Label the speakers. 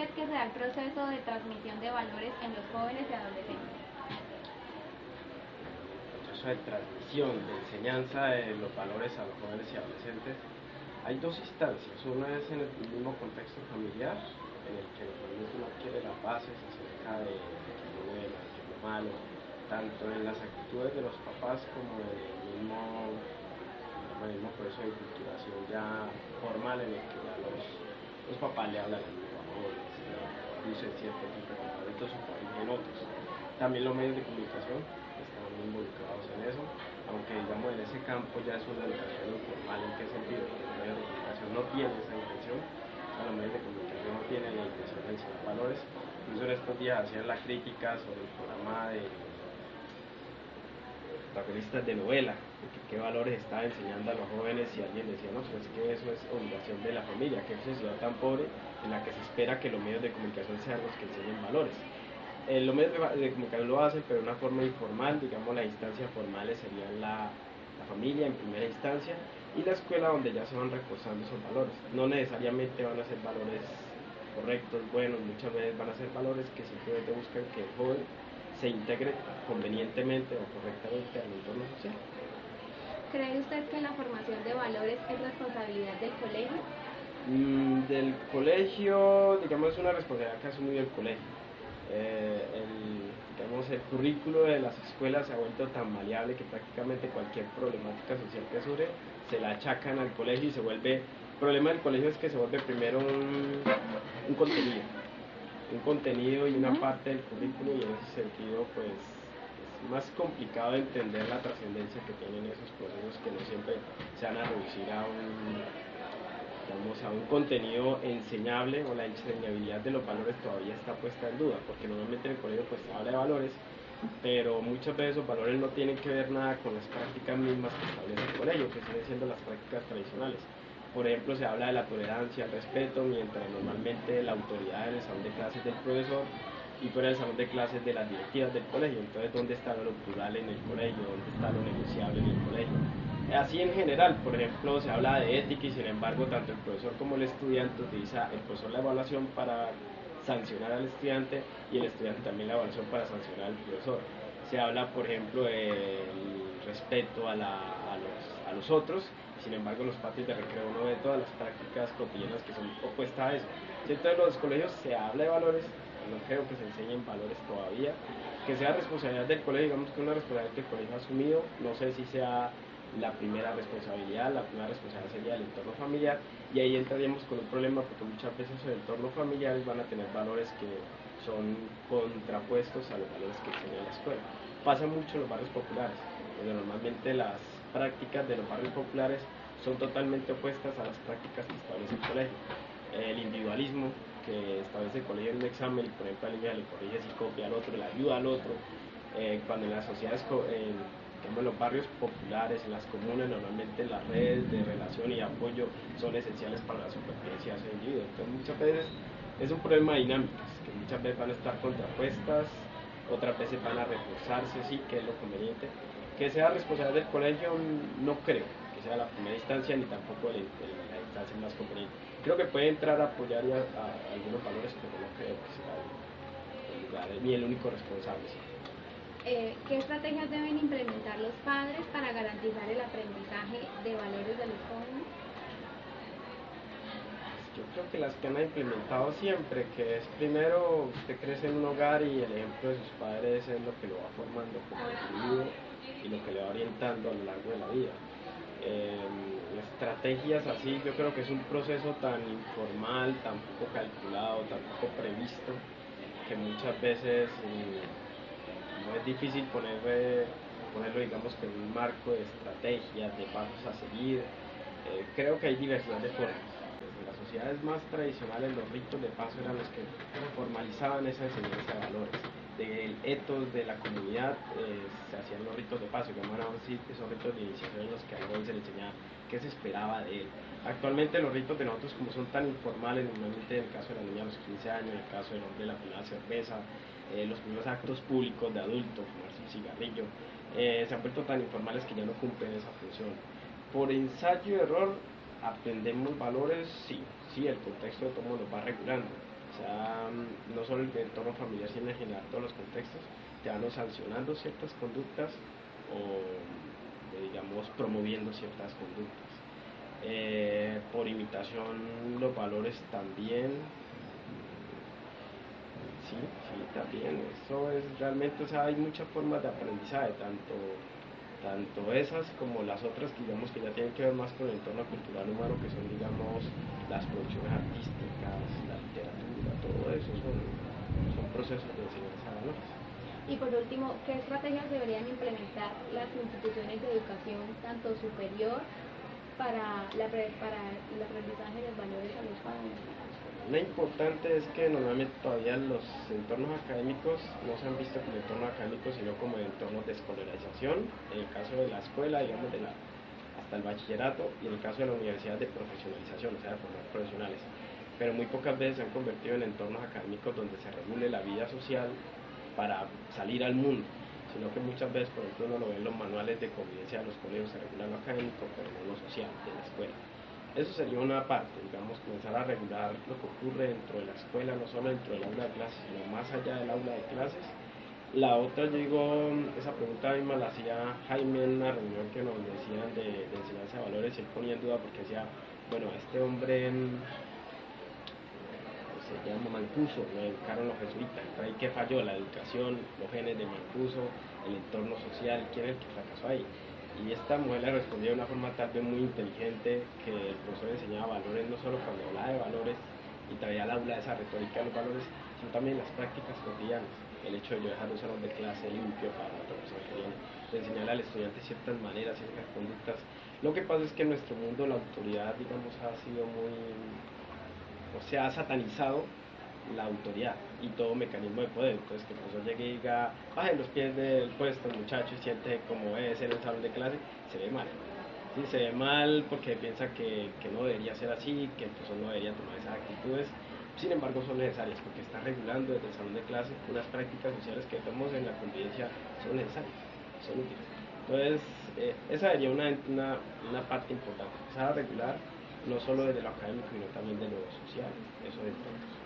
Speaker 1: usted que se da el proceso de transmisión de valores en los jóvenes y adolescentes?
Speaker 2: El proceso de transmisión, de enseñanza de los valores a los jóvenes y adolescentes, hay dos instancias. Una es en el mismo contexto familiar, en el que normalmente uno adquiere las bases acerca de qué es lo bueno, de qué es lo malo, tanto en las actitudes de los papás como en el mismo proceso de culturación ya formal, en el que ya los papás le hablan a los valores, inducen cierto tipo de comportamientos o corrigen otros. También los medios de comunicación están muy involucrados en eso, aunque digamos en ese campo ya es una educación informal. ¿En qué sentido? Que los medios de comunicación no tienen esa intención, los medios de comunicación no tienen la intención de enseñar valores. Incluso en estos días hacían la crítica sobre el programa de protagonistas de novela, porque qué valores estaba enseñando a los jóvenes, y alguien decía, no, pues es que eso es obligación de la familia, qué sociedad tan pobre en la que se espera que los medios de comunicación sean los que enseñen valores. Los medios de comunicación lo hacen, pero de una forma informal. Digamos, las instancias formales serían la familia en primera instancia y la escuela, donde ya se van reforzando esos valores. No necesariamente van a ser valores correctos, buenos, muchas veces van a ser valores que simplemente buscan que el joven se integre convenientemente o correctamente al entorno social.
Speaker 1: ¿Cree usted que la formación de valores es responsabilidad del colegio?
Speaker 2: Del colegio, digamos, es una responsabilidad que ha asumido el colegio. El currículo de las escuelas se ha vuelto tan maleable que prácticamente cualquier problemática social que surge se la achacan al colegio y se vuelve. El problema del colegio es que se vuelve primero un contenido y una parte del currículo, y en ese sentido pues es más complicado entender la trascendencia que tienen esos procesos, que no siempre se van a reducir a un contenido enseñable, o la enseñabilidad de los valores todavía está puesta en duda, porque normalmente en el colegio pues se habla de valores, pero muchas veces esos valores no tienen que ver nada con las prácticas mismas que establece el colegio, que siguen siendo las prácticas tradicionales. Por ejemplo, se habla de la tolerancia, el respeto, mientras normalmente la autoridad en el salón de clases del profesor y fuera del salón de clases de las directivas del colegio. Entonces, ¿dónde está lo plural en el colegio? ¿Dónde está lo negociable en el colegio? Así en general, por ejemplo, se habla de ética y sin embargo tanto el profesor como el estudiante utiliza el profesor la evaluación para sancionar al estudiante y el estudiante también la evaluación para sancionar al profesor. Se habla, por ejemplo, del respeto a los otros, y sin embargo en los patios de recreo uno ve todas las prácticas cotidianas que son opuestas a eso. Entonces en los colegios se habla de valores, no creo que se enseñen valores todavía, que sea responsabilidad del colegio, digamos que una responsabilidad que el colegio ha asumido, no sé si sea la primera responsabilidad sería el entorno familiar, y ahí entraríamos con un problema, porque muchas veces los entornos familiares van a tener valores que son contrapuestos a los valores que enseña la escuela. Pasa mucho en los barrios populares, donde normalmente las prácticas de los barrios populares son totalmente opuestas a las prácticas que establece el colegio. El individualismo que establece el colegio en un examen, por ejemplo al niño le corrige si copia al otro, le ayuda al otro, cuando en las sociedades, en los barrios populares, en las comunas, normalmente las redes de relación y apoyo son esenciales para la supervivencia de ese individuo. Entonces muchas veces es un problema de dinámicas, que muchas veces van a estar contrapuestas, otras veces van a reforzarse, sí, que es lo conveniente. Que sea responsabilidad del colegio, no creo que sea la primera instancia, ni tampoco la instancia más conveniente. Creo que puede entrar a apoyar a algunos valores, pero no creo que sea el lugar, ni el único responsable. ¿Sí?
Speaker 1: ¿Qué estrategias deben implementar los padres para garantizar el aprendizaje de valores de los jóvenes?
Speaker 2: Yo creo que las que han implementado siempre, que es primero usted crece en un hogar y el ejemplo de sus padres es lo que lo va formando como individuo y lo que le va orientando a lo largo de la vida. Estrategias así, yo creo que es un proceso tan informal, tan poco calculado, tan poco previsto, que muchas veces no es difícil ponerlo, digamos, que en un marco de estrategias, de pasos a seguir. Creo que hay diversidad de formas. Desde las sociedades más tradicionales, los ritos de paso eran los que formalizaban esa enseñanza de valores. Del ethos de la comunidad se hacían los ritos de paso, llamaban así esos ritos de iniciación en los que al joven se le enseñaba qué se esperaba de él. Actualmente los ritos de nosotros, como son tan informales, normalmente en el caso de la niña a los 15 años, en el caso del hombre la primera cerveza, los primeros actos públicos de adulto, fumarse un cigarrillo, se han vuelto tan informales que ya no cumplen esa función. Por ensayo y error aprendemos valores, sí, el contexto de todo nos va regulando. sea, no solo el entorno familiar, sino en general todos los contextos, te van o sancionando ciertas conductas o, digamos, promoviendo ciertas conductas. Por imitación, los valores también. Sí, sí, también. Eso es realmente, o sea, hay muchas formas de aprendizaje, tanto esas como las otras que digamos que ya tienen que ver más con el entorno cultural humano, que son, digamos, las producciones artísticas, la literatura, todo eso son procesos de enseñanza de valores.
Speaker 1: Y por último, ¿qué estrategias deberían implementar las instituciones de educación, tanto superior, para el aprendizaje de los valores a los jóvenes?
Speaker 2: Lo importante es que normalmente todavía los entornos académicos no se han visto como entornos académicos, sino como entornos de escolarización, en el caso de la escuela, digamos, hasta el bachillerato, y en el caso de la universidad de profesionalización, o sea, de formar profesionales. Pero muy pocas veces se han convertido en entornos académicos donde se regule la vida social para salir al mundo, sino que muchas veces, por ejemplo, uno lo ve en los manuales de convivencia de los colegios, se regula lo académico, pero no lo social de la escuela. Eso sería una parte, digamos, comenzar a regular lo que ocurre dentro de la escuela, no solo dentro del aula de clases, sino más allá del aula de clases. La otra, yo digo, esa pregunta misma la hacía Jaime en una reunión que nos decían de enseñanza de valores, y él ponía en duda porque decía, bueno, este hombre se llama Mancuso, lo educaron los jesuitas, ahí que falló, la educación, los genes de Mancuso, el entorno social, ¿quién es el que fracasó ahí? Y esta mujer le respondió de una forma tal vez muy inteligente, que el profesor enseñaba valores no solo cuando hablaba de valores y traía al aula esa retórica de los valores, sino también las prácticas cotidianas. El hecho de yo dejar un salón de clase limpio para la otra persona que viene, de enseñarle al estudiante ciertas maneras, ciertas conductas. Lo que pasa es que en nuestro mundo la autoridad, digamos, ha sido muy, o sea, ha satanizado la autoridad y todo mecanismo de poder. Entonces, que el profesor llegue y diga, baje los pies del puesto, muchacho, y siente como es en el salón de clase, se ve mal. Sí, se ve mal porque piensa que no debería ser así, que el profesor no debería tomar esas actitudes. Sin embargo, son necesarias porque está regulando desde el salón de clase unas prácticas sociales que vemos en la convivencia son necesarias, son útiles. Entonces, esa sería una parte importante, empezar a regular no solo desde lo académico, sino también de lo social, eso de pronto.